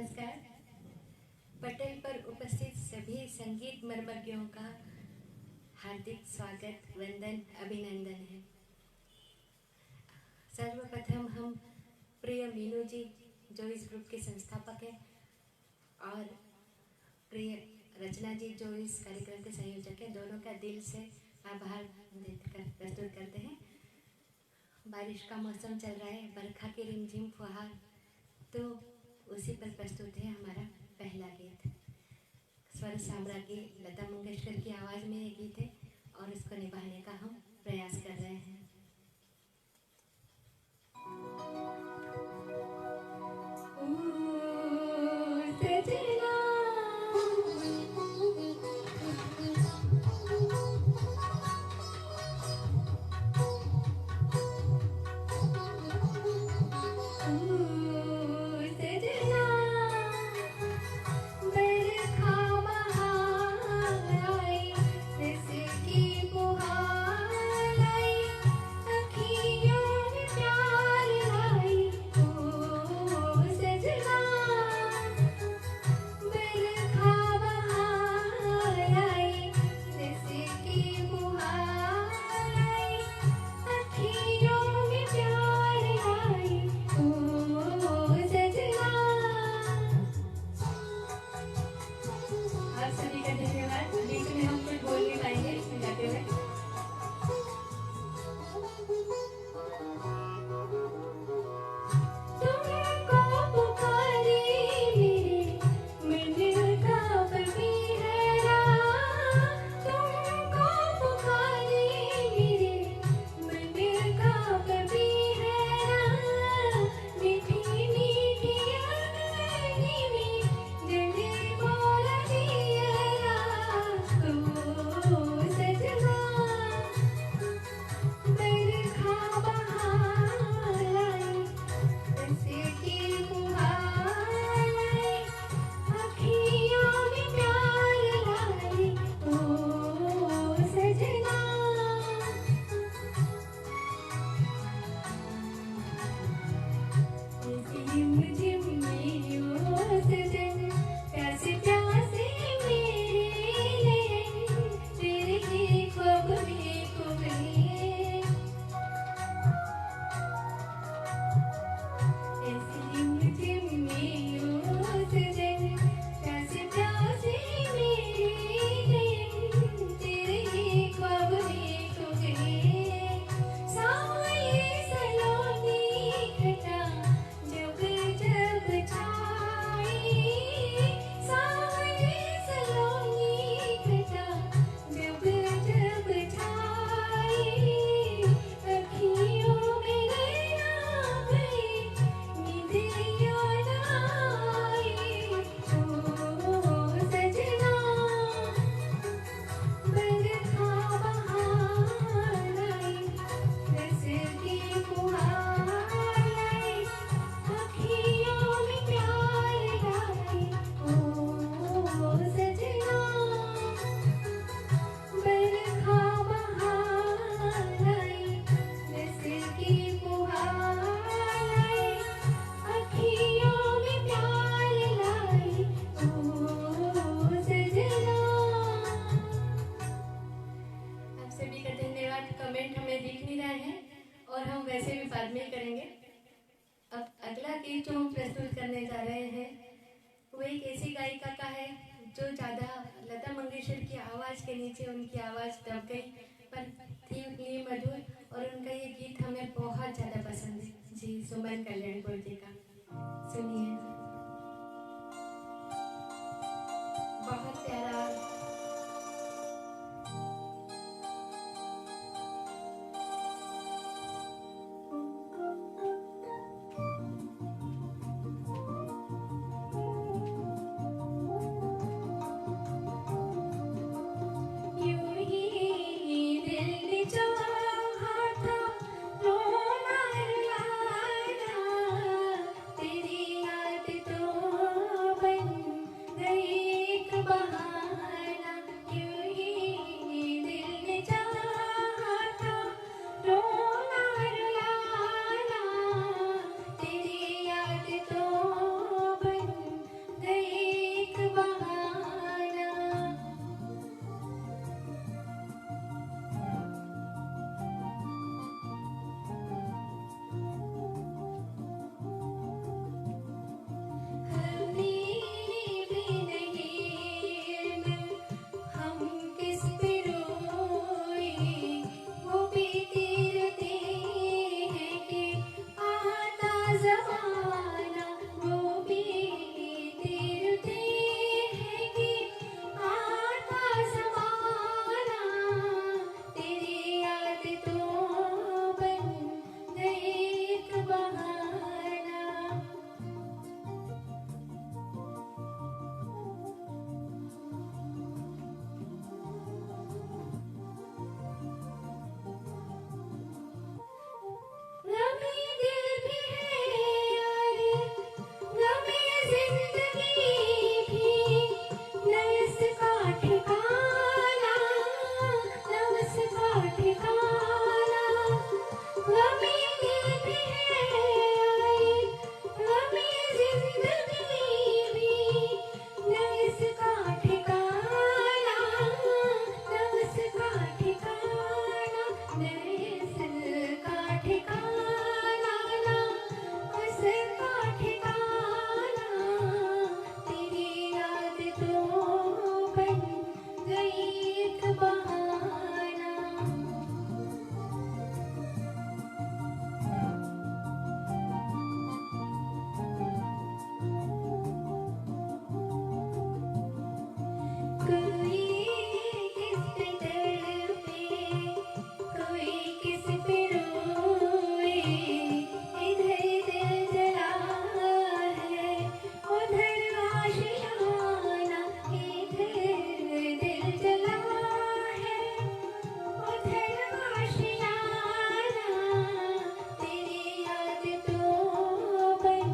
नमस्कार। पटेल पर उपस्थित सभी संगीत मर्मज्ञों का हार्दिक स्वागत, वंदन, अभिनंदन है। सर्वप्रथम हम प्रिय मीनू जी, जो इस ग्रुप के संस्थापक हैं, और प्रिय रचना जी, जो इस कार्यक्रम के संयोजक हैं, दोनों का दिल से आभार देकर प्रस्तुत करते हैं। बारिश का मौसम चल रहा है, बरखा की रिमझिम फुहार, तो उसी पर प्रस्तुत है हमारा पहला गीत। स्वर साम्राज्ञी लता मंगेशकर की आवाज़ में ये गीत है और इसको निभाने का हम प्रयास कर रहे हैं। कमेंट हमें दिख नहीं रहे हैं और हम वैसे भी बाद में करेंगे। अब अगला गीत जो हम प्रस्तुत करने जा रहे हैं वो एक ऐसी गायिका का है जो ज़्यादा लता मंगेशकर की आवाज़ के नीचे उनकी आवाज़ दब गई, पर थी उतनी मधुर और उनका ये गीत हमें बहुत ज़्यादा पसंद है। जी, सुमन कल्याणपुर जी का सुनिए, बहुत प्यारा। जमाना वो भी तेरते है कि आता जमाना तेरी याद तो बन गई एक बहाना। गमी दिल भी है यार, गमी जिंदगी भी, न इसका ठिकाना, न उसका ठिकाना। गमी दिल भी है यार, गमी जिंदगी भी, न इसका ठिकाना, न उसका ठिकाना, न इसका ठिकाना, न उसका ठिकाना। तेरी याद तो बन गई एक बहाना। कोई किस पे तड़पे, कोई किस पे रोए, इधर दिल जला है, उधर आशियाना, इधर दिल जला है, उधर आशियाना। तेरी याद तो बन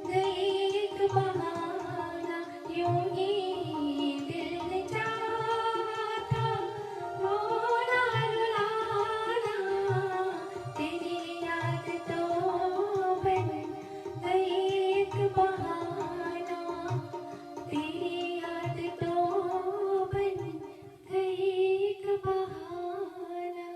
गई एक बहाना। यूं ही दिल ने चाहा था रोना रुलाना, तेरी याद तो बन गई एक बहाना, तेरी याद तो बन गई एक बहाना।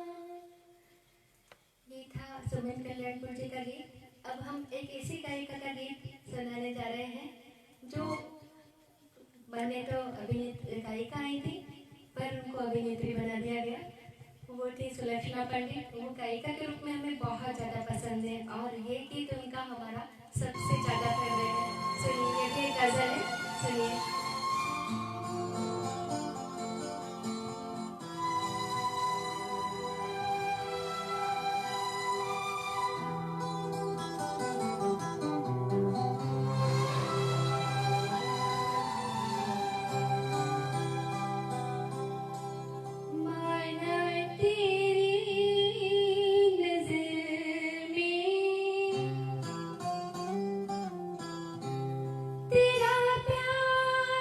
ये था सुमन कल्याणपुर जी का गीत। अब हम एक ऐसी गायिका का गीत सुनाने जा रहे हैं जो बने तो गायिका आई थी पर उनको अभिनेत्री बना दिया गया। वो थी सुलक्षणा पंडित। वो गायिका के रूप में हमें बहुत ज़्यादा पसंद है और ये गीत उनका हमारा सबसे ज़्यादा फेवरेट है। सुनिए, ये भी एक गज़ल है, सुनिए। माना तेरी नज़र में तेरा प्यार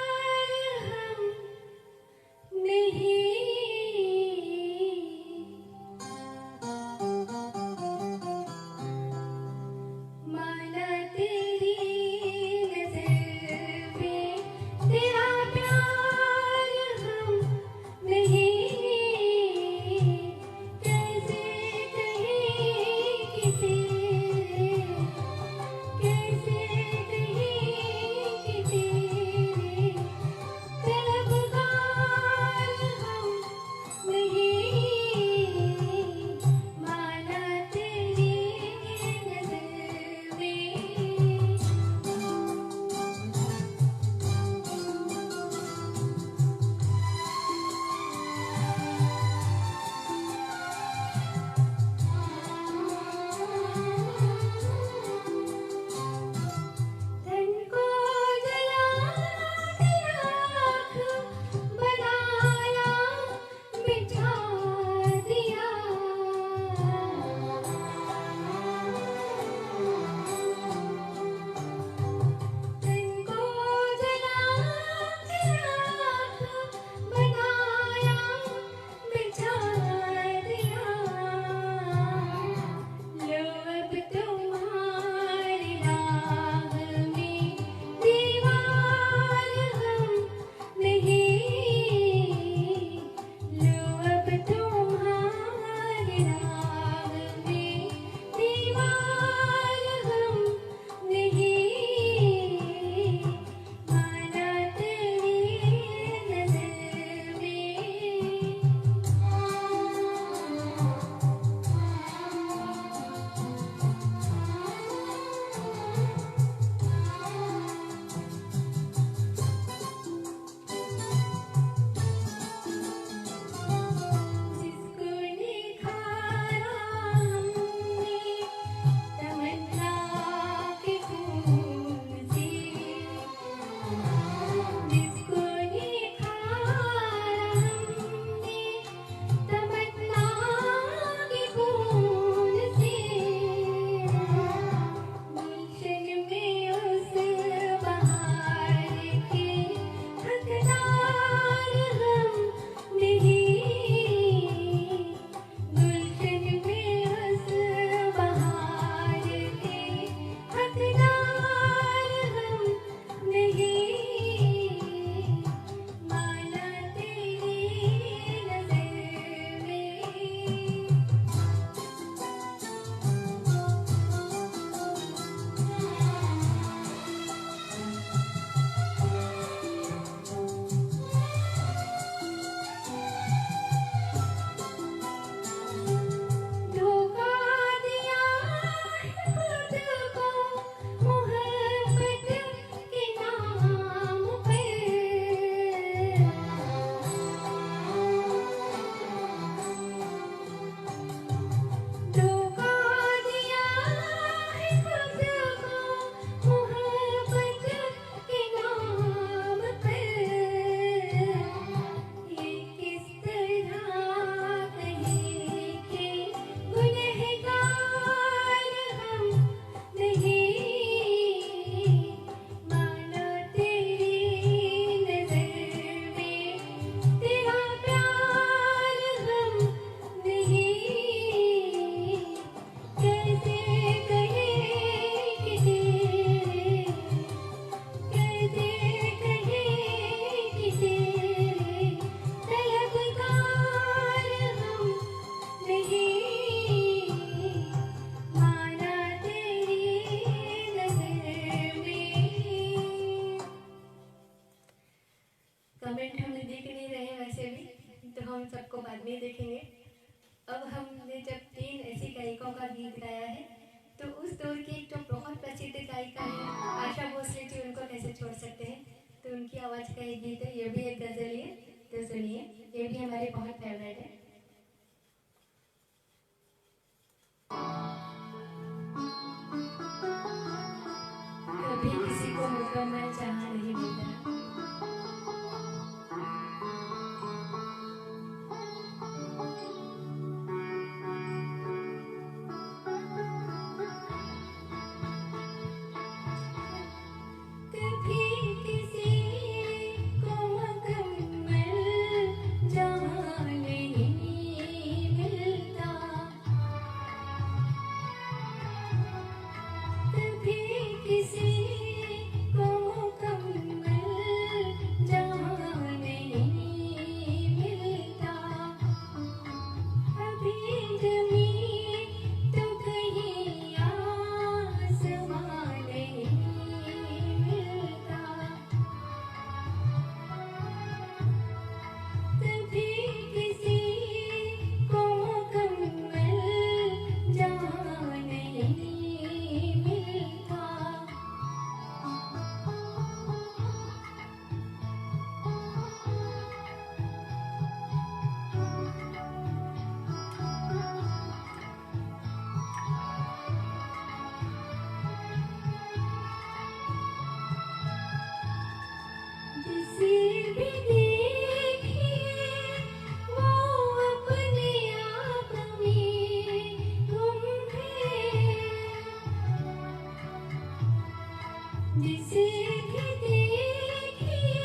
जिसे भी देखिए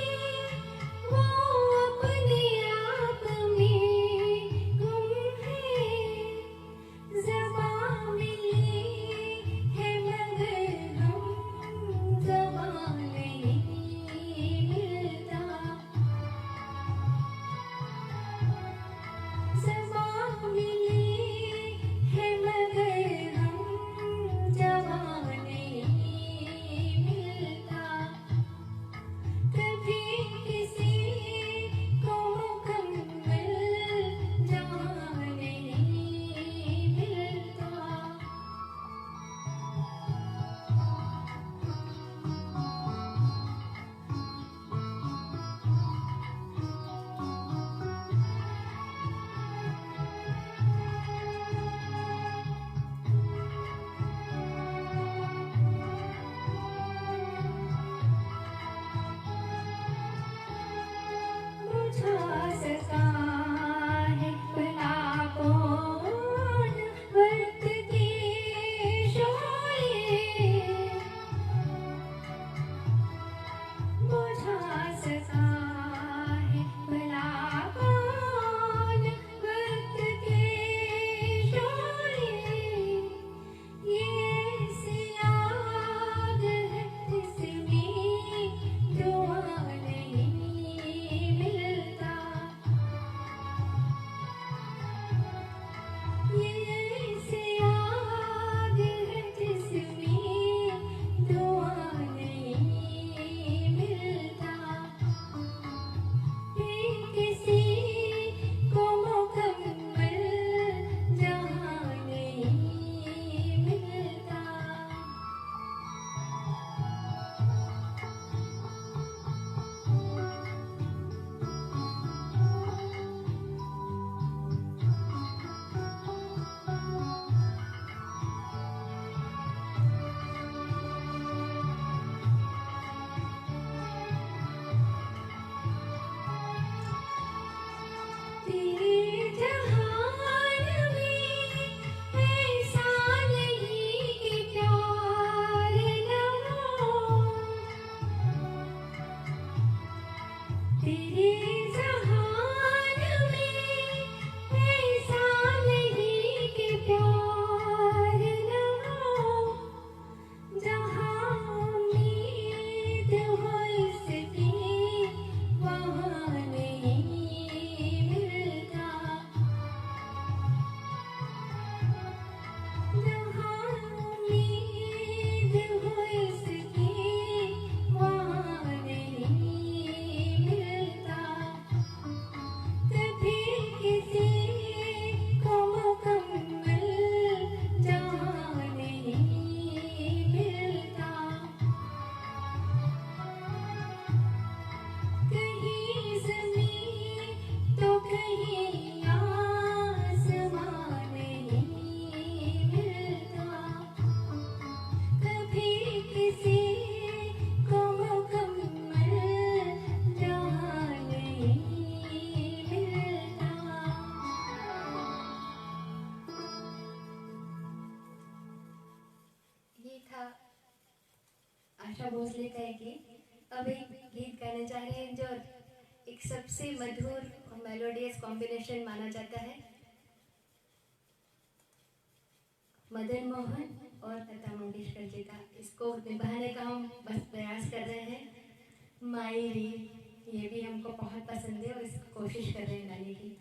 वो अपने आप में गुम है। ज़बां मिली है मगर हम ज़बां नहीं मिलता। ज़बां मिली है मगर हम ज़बां नहीं मिलता। कभी किसी को मुकम्मल जहाँ नहीं मिलता। बुझा सका है भला कौन वक्त के शोले। बुझा सका है भला कौन वक्त के शोले। ये ऐसी आग है जिसमें धुआं नहीं मिलता। ये ऐसी आग है जिसमें धुआं नहीं मिलता। फिर किसी को मुकम्मल जहाँ नहीं मिलता। तेरे जहान में ऐसा नहीं कि प्यार न हो। तेरे जहान में ऐसा नहीं कि प्यार न हो। जहाँ उम्मीद हो इसकी वहाँ नहीं मिलता। जहाँ उम्मीद हो इसकी वहाँ नहीं मिलता। कभी किसी को मुकम्मल जहाँ नहीं मिलता। कहीं ज़मीं तो कहीं आसमां नहीं मिलता। कभी किसी को मुकम्मल जहाँ नहीं मिलता। ये था आशा भोसले का एक गीत। अब एक गीत गाने जा रहे हैं जो एक सबसे मधुर और मेलोडियस कॉम्बिनेशन माना जाता है। मदन मोहन और लता मंगेशकर जी का। इसको निभाने का हम बस प्रयास कर रहे हैं। माई री, ये भी हमको बहुत पसंद है और इसको कोशिश कर रहे हैं गाने की।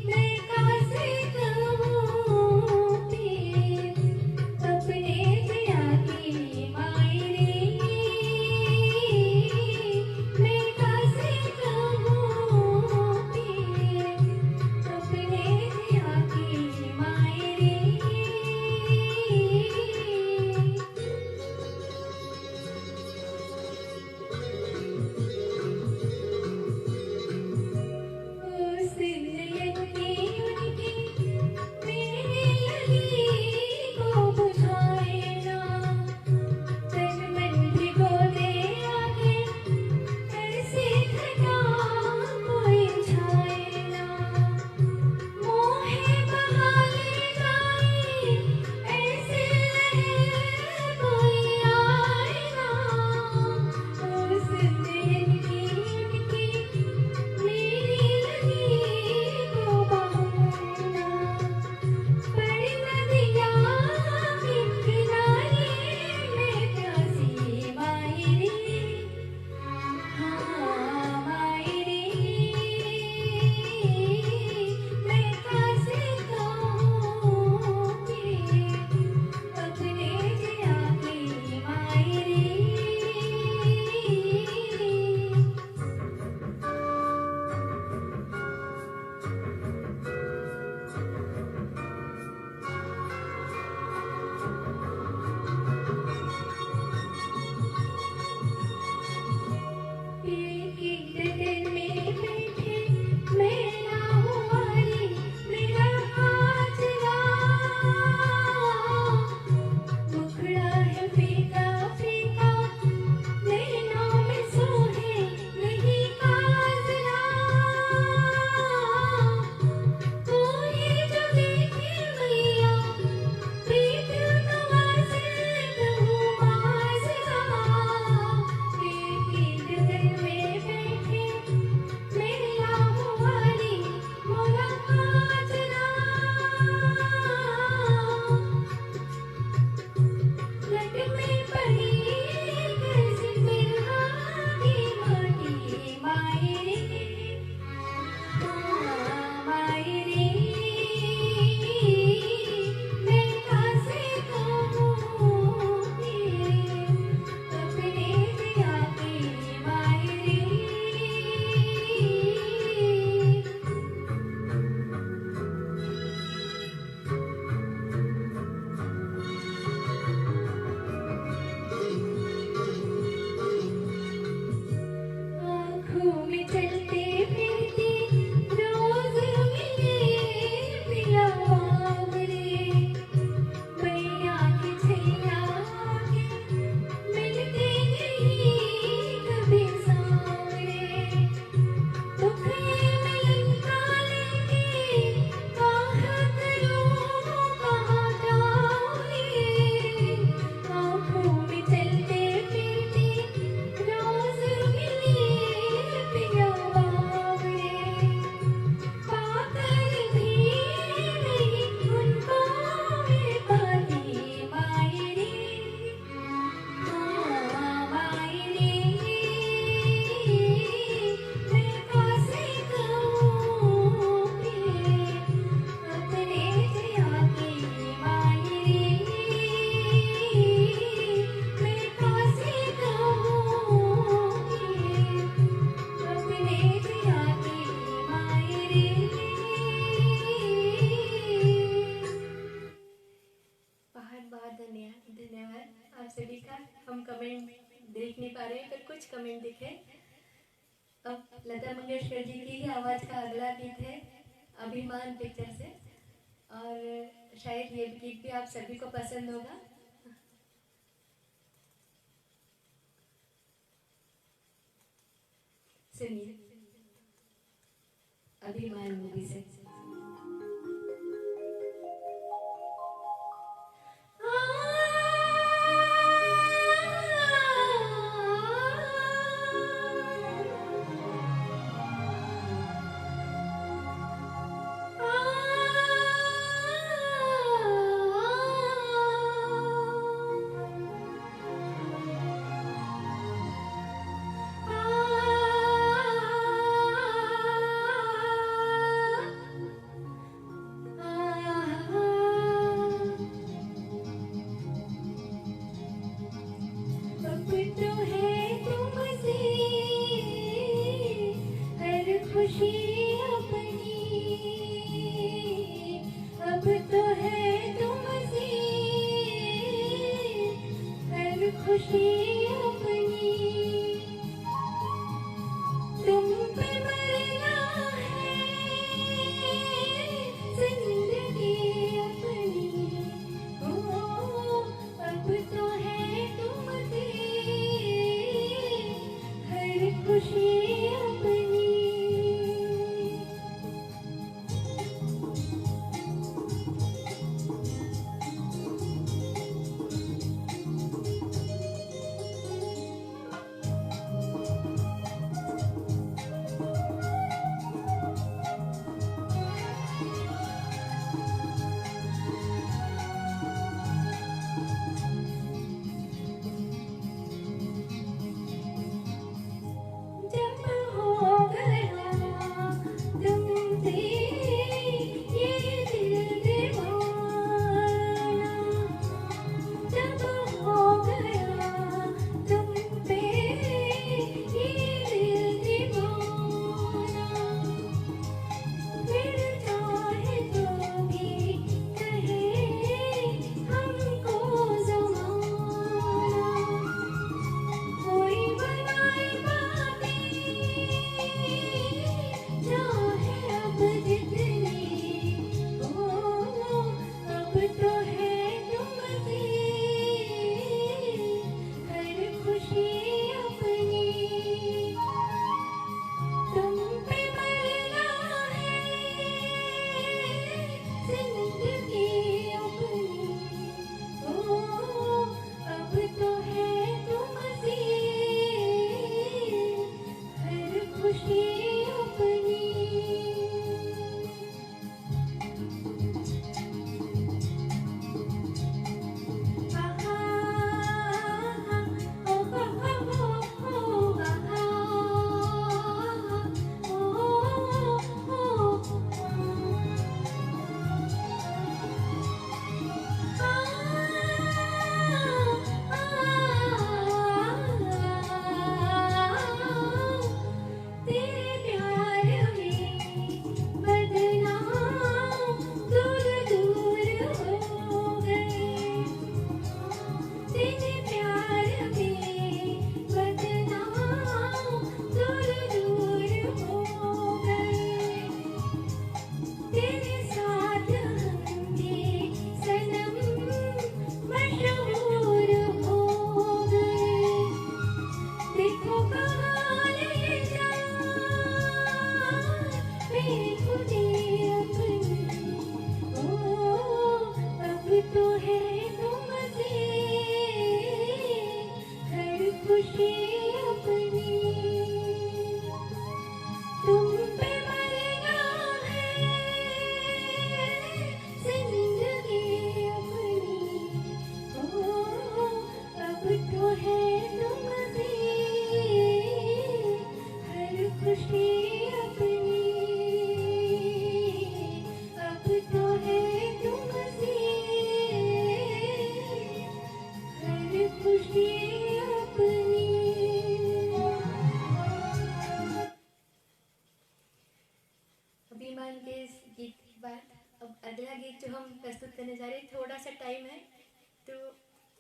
मैं कैसे सभी का। हम कमेंट देख नहीं पा रहे हैं, पर कुछ कमेंट दिखे। अब लता मंगेशकर जी की ही आवाज़ का अगला गीत है अभिमान पिक्चर से, और शायद ये गीत भी आप सभी को पसंद होगा। सुनिए, अभिमान मूवी से। अभिमान के इस गीत के बाद अब अगला गीत जो हम प्रस्तुत करने जा रहे हैं, थोड़ा सा टाइम है तो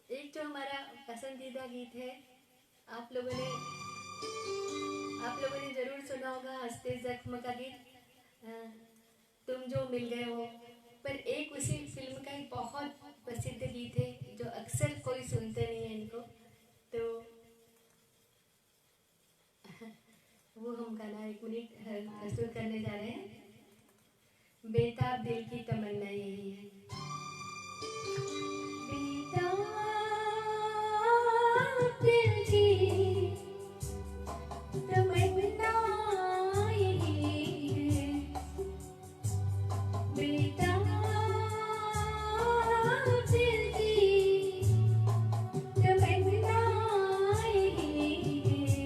एक जो हमारा पसंदीदा गीत है, आप लोगों ने जरूर सुना होगा, हंसते जख्म का गीत, तुम जो मिल गए हो। पर एक उसी फिल्म का एक बहुत प्रसिद्ध गीत है जो अक्सर कोई सुनते नहीं है इनको, तो वो हम गाना 1 मिनट प्रस्तुत करने जा रहे हैं। बेताब दिल की तमन्ना यही है। बेताब दिल की तमन्ना यही है, बेताब दिल की तमन्ना यही है,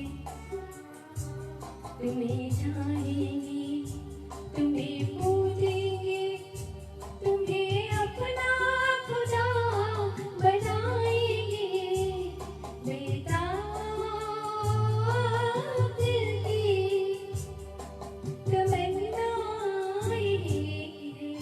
तुम्हें चाहेंगे, तुम्हें पूजेंगे, तुम्हें अपना खुदा बनाएंगे, बेताब दिल की तमन्ना यही है।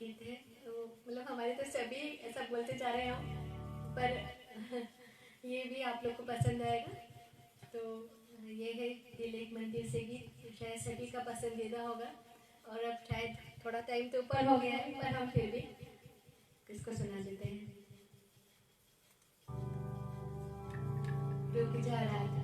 गीत है, तो मतलब हमारे तो सभी ऐसा बोलते जा रहे हैं, पर ये भी आप लोग को पसंद आएगा। तो ये है दिल एक मंदिर से गीत, तो शायद सभी का पसंदीदा होगा। और अब शायद थोड़ा टाइम तो ऊपर हो गया है, पर हम फिर भी किसको सुना देते हैं। रुक जा रात।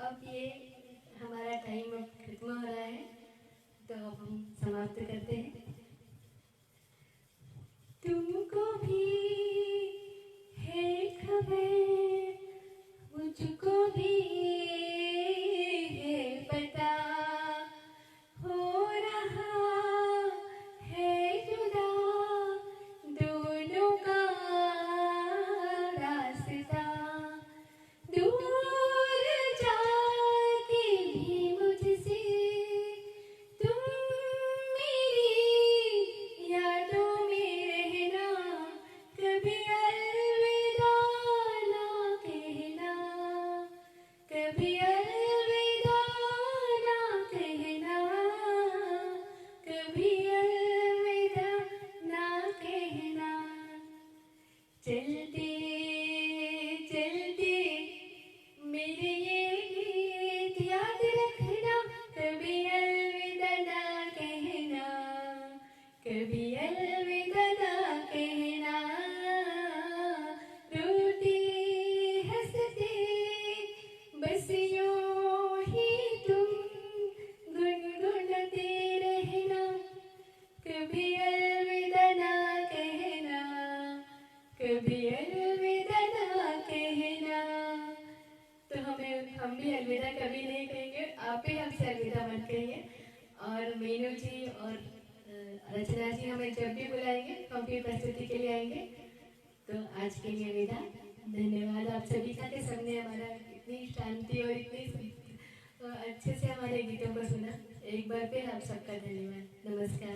अब ये हमारा टाइम अब खत्म हो रहा है, तो अब हम समाप्त करते हैं। तुमको भी है मुझको भी है पता, हो रहा है जुदा दोनों का रास्ता। दूर जाके भी मुझसे तुम मेरी यादों में रहना, कभी अलविदा ना कहना, कभी अलविदा ना कहना, कभी अलविदा ना कहना। चलते चलते मेरे ये गीत याद रखना, कभी अलविदा ना कहना, कभी अलविदा ना कहना। रोते हंसते बस यूं ही तुम गुनगुनाते रहना, कभी अलविदा ना कहना, कभी अलविदा ना कहना। तो हम भी अलविदा कभी नहीं कहेंगे, आप भी हमसे अलविदा मत कहिए। और मीनू जी और रचना जी हमें जब भी बुलाएंगे हम भी प्रस्तुति के लिए आएंगे। तो आज के लिए विदा, धन्यवाद आप सभी का कि सबने हमारा इतनी शांति और इतनी अच्छे से हमारे गीतों को सुना। एक बार फिर आप सबका धन्यवाद, नमस्कार।